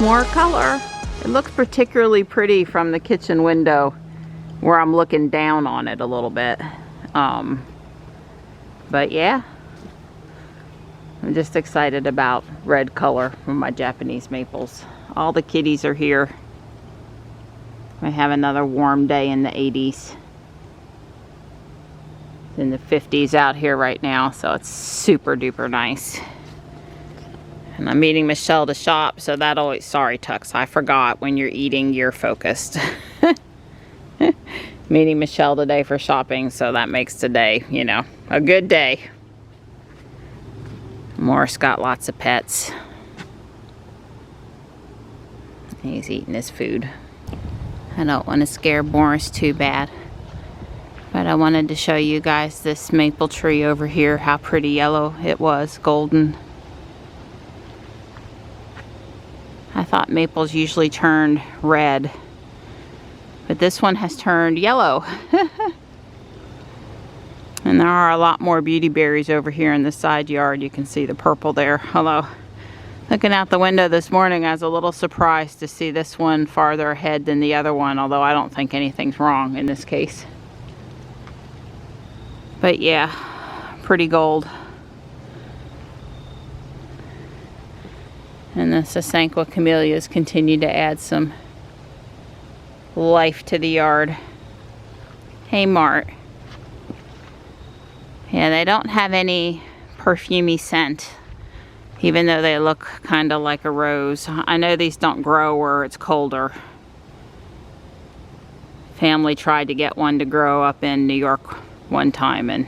More color. It looks particularly pretty from the kitchen window where I'm looking down on it a little bit. But yeah, I'm just excited about red color from my Japanese maples. All the kitties are here. We have another warm day in the 80s. It's in the 50s out here right now, so it's super duper nice. And I'm meeting Michelle to shop, so that always, sorry Tux, I forgot, when you're eating, you're focused. Meeting Michelle today for shopping, so that makes today, you know, a good day. Morris got lots of pets. He's eating his food. I don't want to scare Morris too bad, but I wanted to show you guys this maple tree over here, how pretty yellow it was, golden. I thought maples usually turned red, but this one has turned yellow. And there are a lot more beauty berries over here in the side yard. You can see the purple there. Although, looking out the window this morning, I was a little surprised to see this one farther ahead than the other one, although I don't think anything's wrong in this case. But yeah, pretty gold. And the Sasanqua camellias continue to add some life to the yard. Hey, Mart. Yeah, they don't have any perfumey scent, even though they look kind of like a rose. I know these don't grow where it's colder. Family tried to get one to grow up in New York one time, and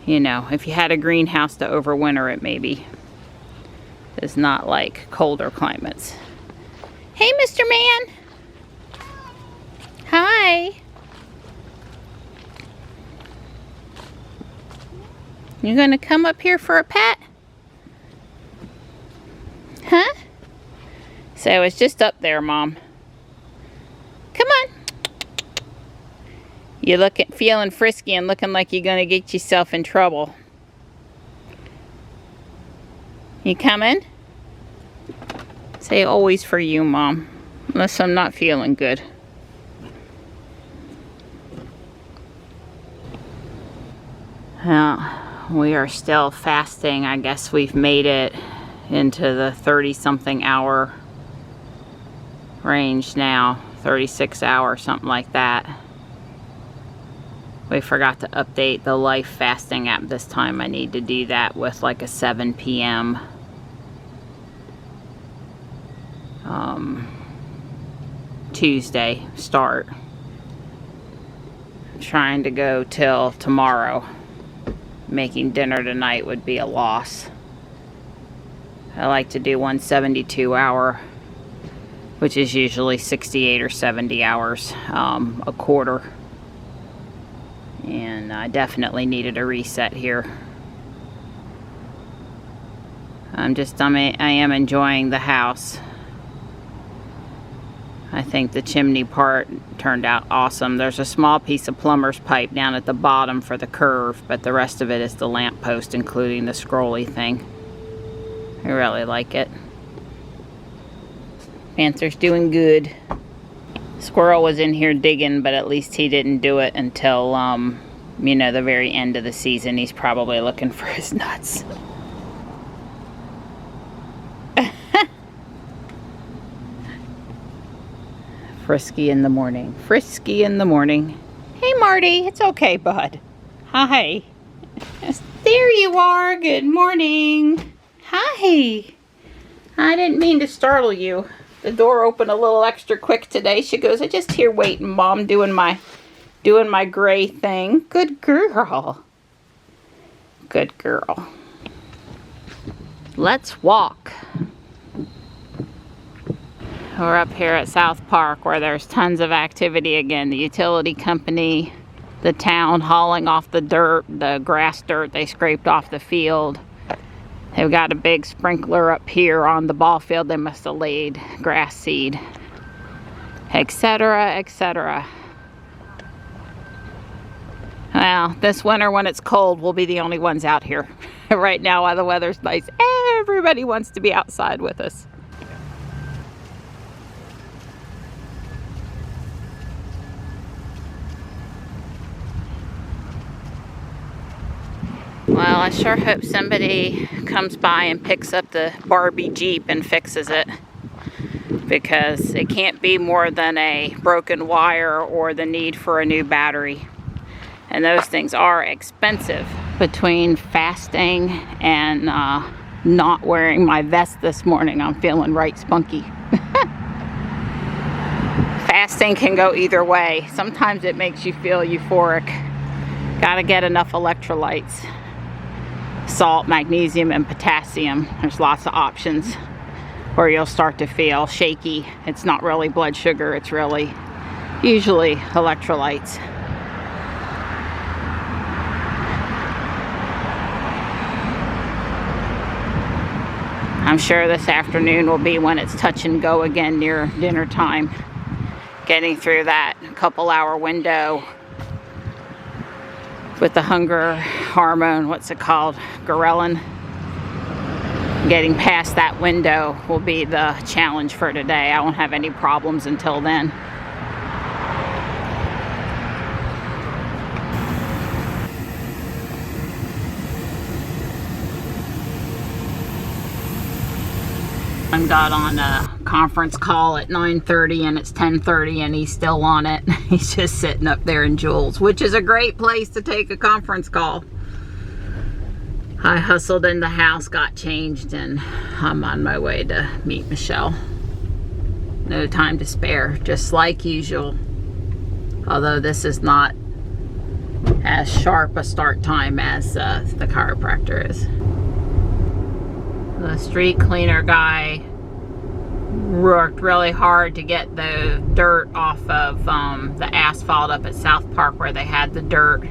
you know, if you had a greenhouse to overwinter it, maybe. It's not like colder climates. Hey, Mr. Man. Hi. You gonna come up here for a pet? Huh? So it's just up there, Mom. Come on. You're feeling frisky and looking like you're gonna get yourself in trouble. You coming? Say always for you, Mom. Unless I'm not feeling good. We are still fasting. I guess we've made it into the 30-something hour range now. 36 hours, something like that. We forgot to update the Life Fasting app this time. I need to do that with like a 7 p.m. Tuesday start. I'm trying to go till tomorrow. Making dinner tonight would be a loss. I like to do 172 hour, which is usually 68 or 70 hours a quarter. And I definitely needed a reset here. I am enjoying the house. I think the chimney part turned out awesome. There's a small piece of plumber's pipe down at the bottom for the curve, but the rest of it is the lamp post, including the scrolly thing. I really like it. Panther's doing good. Squirrel was in here digging, but at least he didn't do it until, you know, the very end of the season. He's probably looking for his nuts. Frisky in the morning. Frisky in the morning. Hey, Marty. It's okay, bud. Hi. There you are. Good morning. Hi. I didn't mean to startle you. The door opened a little extra quick today. She goes, I'm just here waiting, Mom, doing my gray thing. Good girl. Good girl. Let's walk. We're up here at South Park where there's tons of activity again. The utility company, the town hauling off the dirt, the grass dirt they scraped off the field. They've got a big sprinkler up here on the ball field. They must have laid grass seed, etc., etc. Well, this winter when it's cold, we'll be the only ones out here. Right now while the weather's nice, everybody wants to be outside with us. Well, I sure hope somebody comes by and picks up the Barbie Jeep and fixes it, because it can't be more than a broken wire or the need for a new battery. And those things are expensive. Between fasting and not wearing my vest this morning, I'm feeling right spunky. Fasting can go either way. Sometimes it makes you feel euphoric. Gotta get enough electrolytes. Salt, magnesium, and potassium. There's lots of options. Or you'll start to feel shaky. It's not really blood sugar, it's really usually electrolytes. I'm sure this afternoon will be when it's touch and go again near dinner time. Getting through that couple-hour window with the hunger hormone, what's it called, ghrelin. Getting past that window will be the challenge for today. I won't have any problems until then. I got on a conference call at 9:30 and it's 10:30 and he's still on it. He's just sitting up there in Jules, which is a great place to take a conference call. I hustled in the house, got changed, and I'm on my way to meet Michelle. No time to spare, just like usual. Although this is not as sharp a start time as the chiropractor is. The street cleaner guy worked really hard to get the dirt off of the asphalt up at South Park where they had the dirt.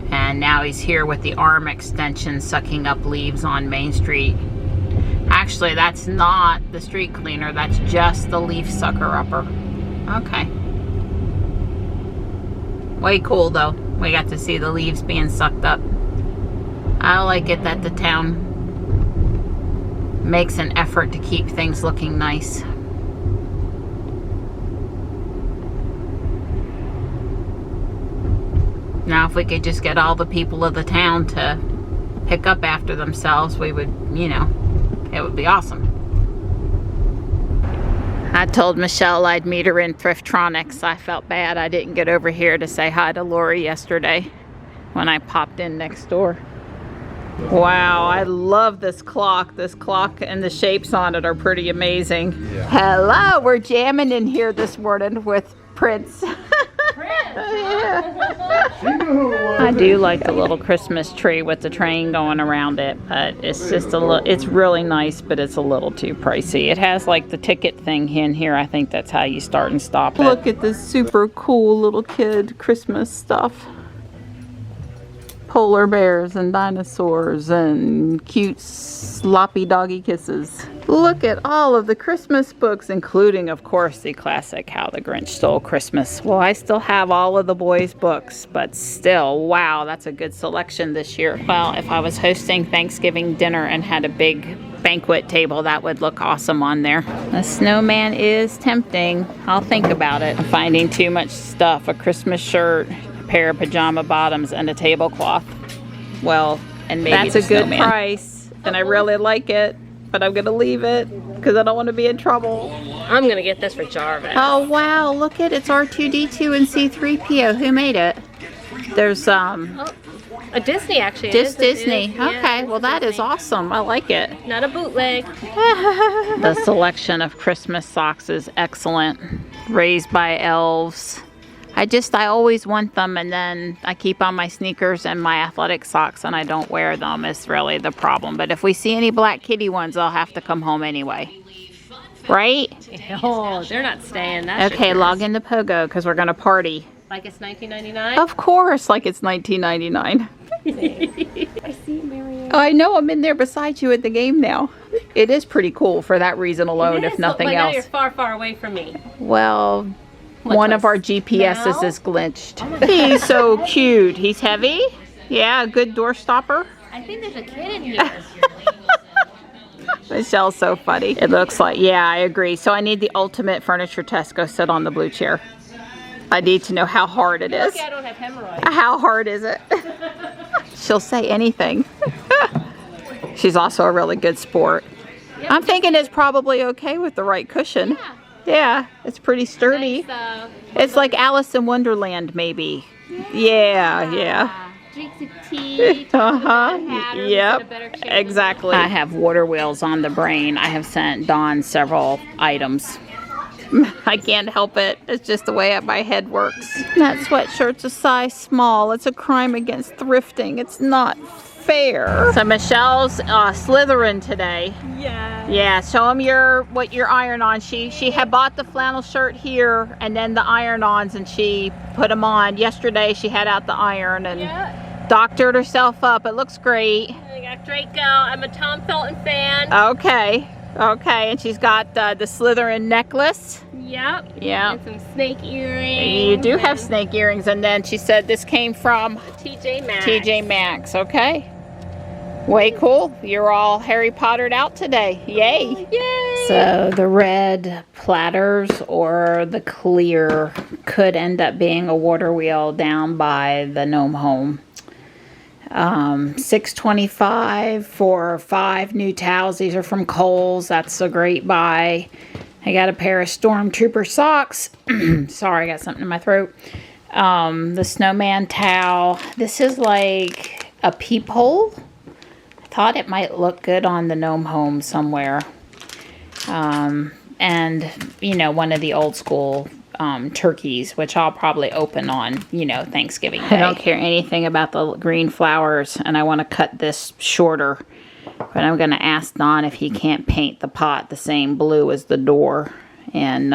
And now he's here with the arm extension sucking up leaves on Main Street. Actually, that's not the street cleaner, that's just the leaf sucker upper. Okay. Way cool though. We got to see the leaves being sucked up. I like it that the town makes an effort to keep things looking nice. Now, if we could just get all the people of the town to pick up after themselves, we would, you know, it would be awesome. I told Michelle I'd meet her in Thriftronics. I felt bad I didn't get over here to say hi to Lori yesterday when I popped in next door. Wow, I love this clock. This clock and the shapes on it are pretty amazing. Yeah. Hello, we're jamming in here this morning with Prince. I do like the little Christmas tree with the train going around it, but it's just a little, it's really nice, but it's a little too pricey. It has like the ticket thing in here. I think that's how you start and stop it. Look at this super cool little kid Christmas stuff. Polar bears and dinosaurs and cute sloppy doggy kisses. Look at all of the Christmas books, including, of course, the classic How the Grinch Stole Christmas. Well, I still have all of the boys' books, but still, wow, that's a good selection this year. Well, if I was hosting Thanksgiving dinner and had a big banquet table, that would look awesome on there. A snowman is tempting. I'll think about it. I'm finding too much stuff. A Christmas shirt, pair of pajama bottoms, and a tablecloth. Well, and maybe that's a good price, and I really like it, but I'm gonna leave it because I don't want to be in trouble. I'm gonna get this for Jarvis. Oh wow, look at it's R2D2 and C3PO. Who made it? There's a Disney actually. Just Disney. Okay, well that is awesome. I like it. Not a bootleg. The selection of Christmas socks is excellent. Raised by elves. I always want them, and then I keep on my sneakers and my athletic socks and I don't wear them. Is really the problem. But if we see any Black Kitty ones, I'll have to come home anyway. Right? Oh, they're not staying. That's okay, log into Pogo because we're going to party. Like it's 1999? Of course, like it's 1999. I see Marianne. Oh, I know, I'm in there beside you at the game now. It is pretty cool for that reason alone, if nothing else. Now you're far, far away from me. Well, one of our GPSs is glitched. He's so cute. He's heavy. Yeah, a good door stopper. I think there's a kid in here. Michelle's so funny. It looks like, yeah, I agree. So I need the ultimate furniture test. Go sit on the blue chair. I need to know how hard it is. Okay, I don't have hemorrhoids. How hard is it? She'll say anything. She's also a really good sport. Yep. I'm thinking it's probably okay with the right cushion. Yeah, it's pretty sturdy. Nice, It's like Alice in Wonderland, maybe. Yeah. Drinks of tea. Yep. Exactly. I have water wheels on the brain. I have sent Dawn several items. I can't help it. It's just the way my head works. That sweatshirt's a size small. It's a crime against thrifting. It's not fair. So Michelle's slithering today. Yeah, show them what your iron-on. She had bought the flannel shirt here and then the iron-ons, and she put them on. Yesterday she had out the iron and doctored herself up. It looks great. I got Draco. I'm a Tom Felton fan. Okay, and she's got the Slytherin necklace. Yep. Yeah. And some snake earrings. You do have snake earrings, and then she said this came from TJ Maxx. TJ Maxx. Okay. Way cool. You're all Harry Pottered out today. Yay. Yay. So the red platters or the clear could end up being a water wheel down by the gnome home. $6.25 for 5 new towels. These are from Kohl's. That's a great buy. I got a pair of Stormtrooper socks. Sorry, I got something in my throat. The snowman towel. This is like a peephole. I thought it might look good on the gnome home somewhere. And, you know, one of the old school turkeys, which I'll probably open on, you know, Thanksgiving Day. I don't care anything about the green flowers, and I want to cut this shorter. But I'm going to ask Don if he can't paint the pot the same blue as the door. And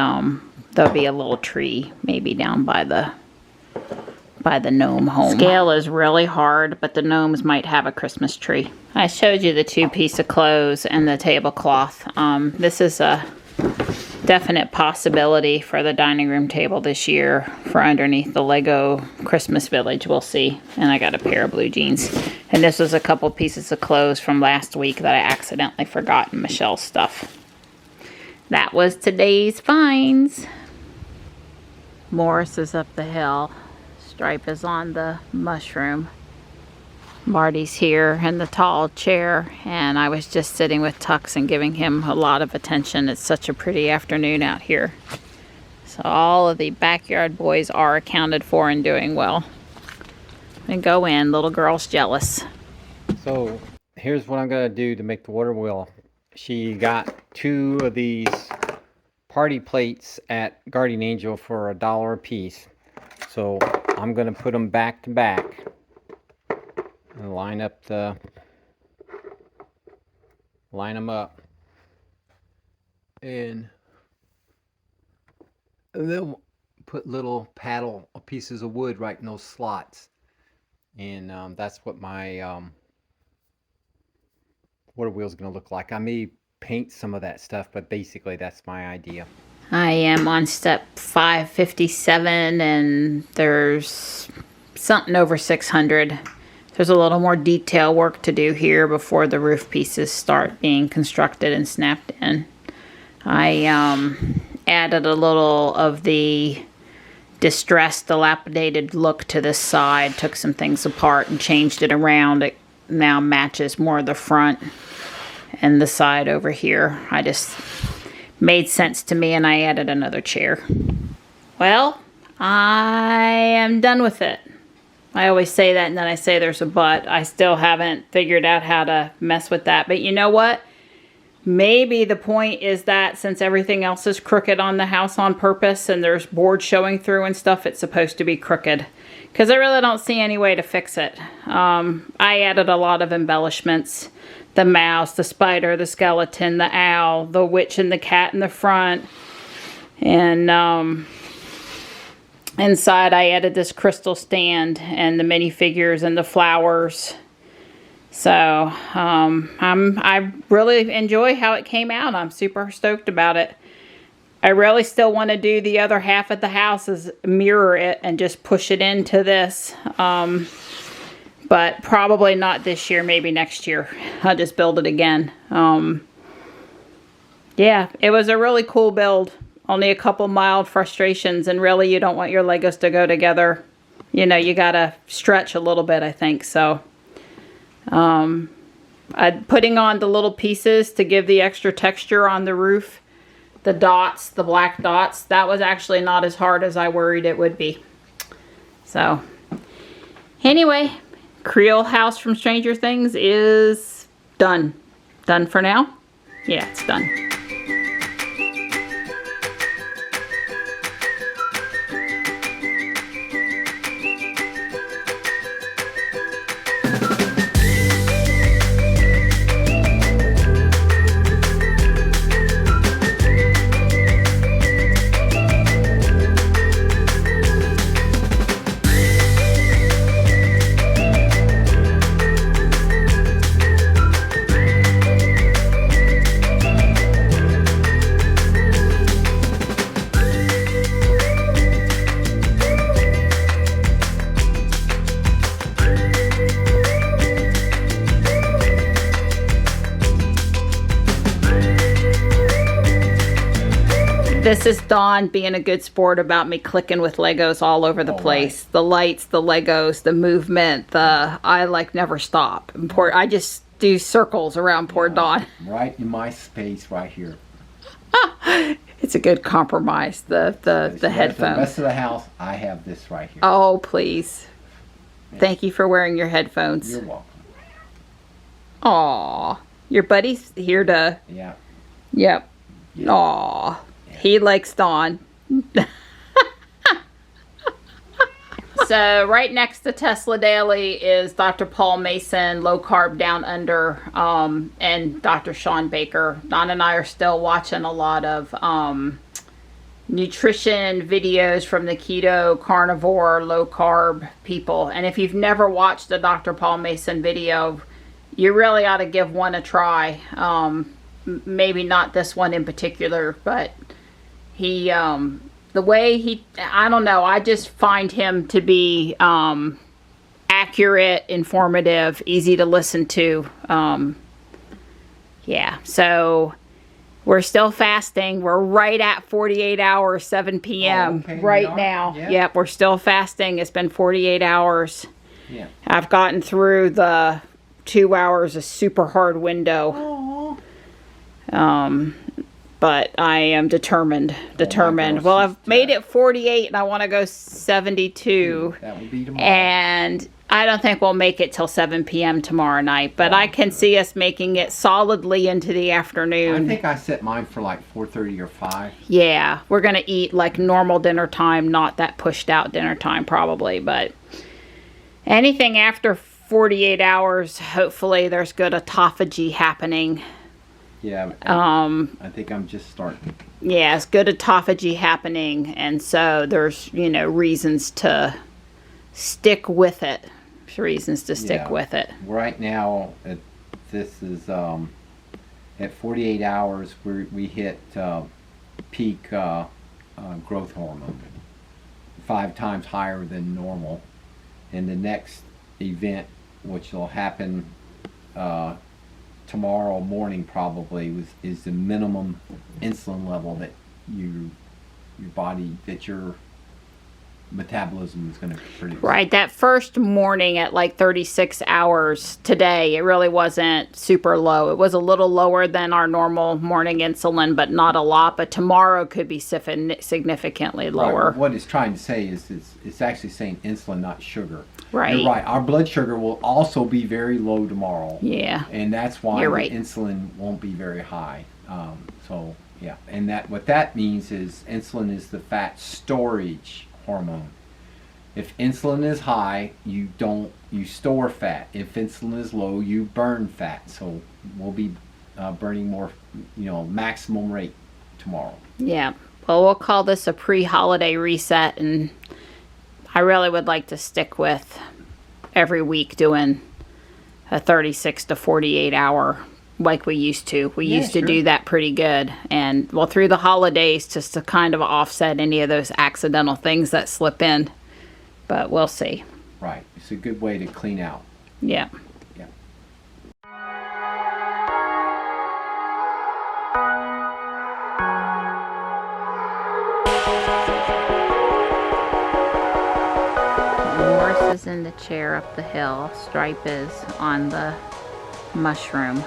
there'll be a little tree maybe down by the gnome home. Scale is really hard, but the gnomes might have a Christmas tree. I showed you the 2-piece of clothes and the tablecloth. This is a definite possibility for the dining room table this year for underneath the Lego Christmas Village. We'll see. And I got a pair of blue jeans. And this was a couple pieces of clothes from last week that I accidentally forgot in Michelle's stuff. That was today's finds. Morris is up the hill. Stripe is on the mushroom. Marty's here in the tall chair, and I was just sitting with Tux and giving him a lot of attention. It's such a pretty afternoon out here. So all of the backyard boys are accounted for and doing well. And go in, little girl's jealous. So here's what I'm gonna do to make the water wheel. She got 2 of these party plates at Guardian Angel for $1 a piece. So I'm gonna put them back to back and line them up, and then put little paddle pieces of wood right in those slots, and that's what my water wheel is going to look like. I may paint some of that stuff, but basically that's my idea. I am on step 557, and there's something over 600. There's a little more detail work to do here before the roof pieces start being constructed and snapped in. I added a little of the distressed, dilapidated look to this side. Took some things apart and changed it around. It now matches more of the front and the side over here. I just made sense to me, and I added another chair. Well, I am done with it. I always say that, and then I say there's a but. I still haven't figured out how to mess with that. But you know what? Maybe the point is that since everything else is crooked on the house on purpose and there's boards showing through and stuff, it's supposed to be crooked. Because I really don't see any way to fix it. I added a lot of embellishments. The mouse, the spider, the skeleton, the owl, the witch and the cat in the front. And inside I added this crystal stand and the minifigures and the flowers. So I really enjoy how it came out. I'm super stoked about it. I really still want to do the other half of the house is mirror it and just push it into this. But probably not this year, maybe next year. I'll just build it again. Yeah, it was a really cool build. Only a couple mild frustrations, and really you don't want your Legos to go together. You know, you gotta stretch a little bit, I think. So Putting on the little pieces to give the extra texture on the roof. The dots, the black dots, that was actually not as hard as I worried it would be. So, anyway, Creole house from Stranger Things is done. Done for now? Yeah, it's done. This is Dawn being a good sport about me clicking with Legos all over the place. Right. The lights, the Legos, the movement, I like never stop. I just do circles around poor Dawn. Right in my space right here. It's a good compromise, the headphones. The rest of the house, I have this right here. Oh, please. Yeah. Thank you for wearing your headphones. You're welcome. Aw. Your buddy's here to... Yeah. Yep. Yeah. Aw. He likes Dawn. So right next to Tesla Daily is Dr. Paul Mason, Low Carb Down Under, and Dr. Sean Baker. Dawn and I are still watching a lot of nutrition videos from the keto, carnivore, low carb people. And if you've never watched a Dr. Paul Mason video, you really ought to give one a try. Maybe not this one in particular, but he, the way he, I don't know, I just find him to be accurate, informative, easy to listen to. Yeah, so we're still fasting. We're right at 48 hours, 7 p.m. Okay, right now. Yeah. Yep, we're still fasting. It's been 48 hours. Yeah. I've gotten through the 2 hours, a super hard window. But I am determined. Well, I've made it 48 and I want to go 72. That would be tomorrow. And I don't think we'll make it till 7 p.m. tomorrow night. But I can see us making it solidly into the afternoon. I think I set mine for like 4:30 or 5. Yeah, we're going to eat like normal dinner time, not that pushed out dinner time probably. But anything after 48 hours, hopefully there's good autophagy happening. Yeah, I think I'm just starting. Yeah, it's good autophagy happening, and so there's, reasons to stick with it. With it. Right now, this is at 48 hours, we hit peak growth hormone, 5 times higher than normal. And the next event, which will happen tomorrow morning probably, is the minimum insulin level that your body, that your metabolism is going to produce. Right, that first morning at like 36 hours today, it really wasn't super low. It was a little lower than our normal morning insulin, but not a lot. But tomorrow could be significantly lower. Right. What it's trying to say is it's actually saying insulin, not sugar. Right. You're right. Our blood sugar will also be very low tomorrow. Yeah. And that's why You're the right. insulin won't be very high. So yeah, and what that means is insulin is the fat storage hormone. If insulin is high, you store fat. If insulin is low, you burn fat. So we'll be burning more, maximum rate tomorrow. Yeah. Well, we'll call this a pre-holiday reset, and I really would like to stick with every week doing a 36 to 48 hour like we used to. We used to do that pretty good. And well, through the holidays, just to kind of offset any of those accidental things that slip in. But we'll see. Right. It's a good way to clean out. Yeah. Yeah. is in the chair up the hill. Stripe is on the mushroom.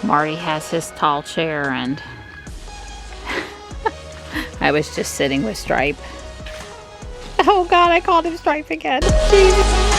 Marty has his tall chair, and I was just sitting with Stripe. Oh God, I called him Stripe again. Jesus.